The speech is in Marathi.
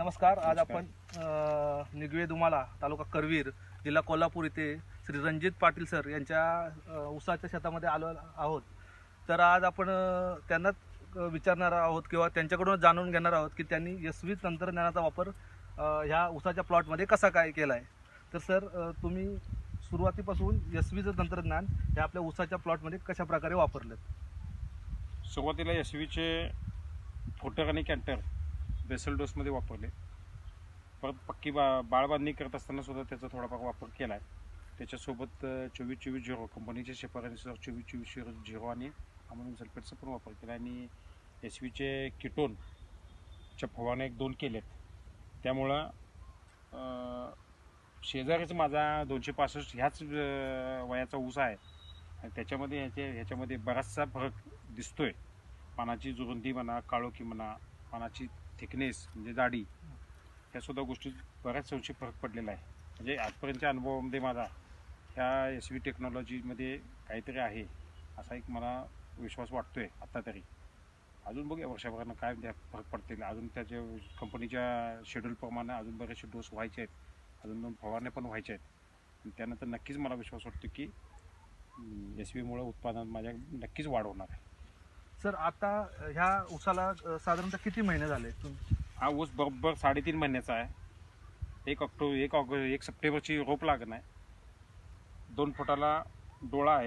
नमस्कार. आज आपण निगवे दुमाला तालुका करवीर जिल्हा कोल्हापूर इथे श्री रणजित पाटील सर यांच्या ऊसाच्या शेतामध्ये आलो आहोत. तर आज आपण त्यांनाच विचारणार आहोत किंवा त्यांच्याकडून जाणून घेणार आहोत की त्यांनी यशस्वी तंत्रज्ञानाचा वापर ह्या ऊसाच्या प्लॉटमध्ये कसा काय केला आहे. तर सर, तुम्ही सुरुवातीपासून यशस्वीचं तंत्रज्ञान हे आपल्या ऊसाच्या प्लॉटमध्ये कशा प्रकारे वापरलं? सुरुवातीला यशस्वीचे फोटर आणि कॅन्टर बेसल डोसमध्ये वापरले. परत पक्की बाळबांधणी करत असताना सुद्धा त्याचा थोडाफार वापर केला आहे. त्याच्यासोबत 24-24-0 कंपनीच्या शिफारसीनुसार 24-24-0 आणि अमोनियम सल्फेटचा पण वापर केला. आणि यशस्वीचे किटोनच्या फवारण्या 1-2 केलेत. त्यामुळं शेजारीच माझा 265 ह्याच वयाचा ऊस आहे आणि त्याच्यामध्ये ह्याच्यामध्ये बराचसा फरक दिसतोय. पानाची रुंदी म्हणा, काळोखी म्हणा, पानाची थिकनेस म्हणजे जाडी, ह्यासुद्धा गोष्टी बऱ्याच अंशी फरक पडलेला आहे. म्हणजे आजपर्यंतच्या अनुभवामध्ये माझा ह्या यशस्वी टेक्नॉलॉजीमध्ये काहीतरी आहे असा एक मला विश्वास वाटतो आहे आत्ता तरी. अजून बघूया वर्षाभरानं काय फरक पडतील. अजून त्याच्या कंपनीच्या शेड्यूलप्रमाणे अजून बरेचसे डोस व्हायचे आहेत, अजून 2 फवारण्या पण व्हायच्या आहेत. त्यानंतर नक्कीच मला विश्वास वाटतो की यशस्वीमुळे उत्पादन माझ्या नक्कीच वाढ होणार आहे. सर, आता ह्या ऊसाला साधारणतः किती महिने झाले? हा ऊस बरोबर 3.5 महिन्याचा आहे. 1 सप्टेंबरची रोप लागण आहे. 2 फुटाला डोळा आहे.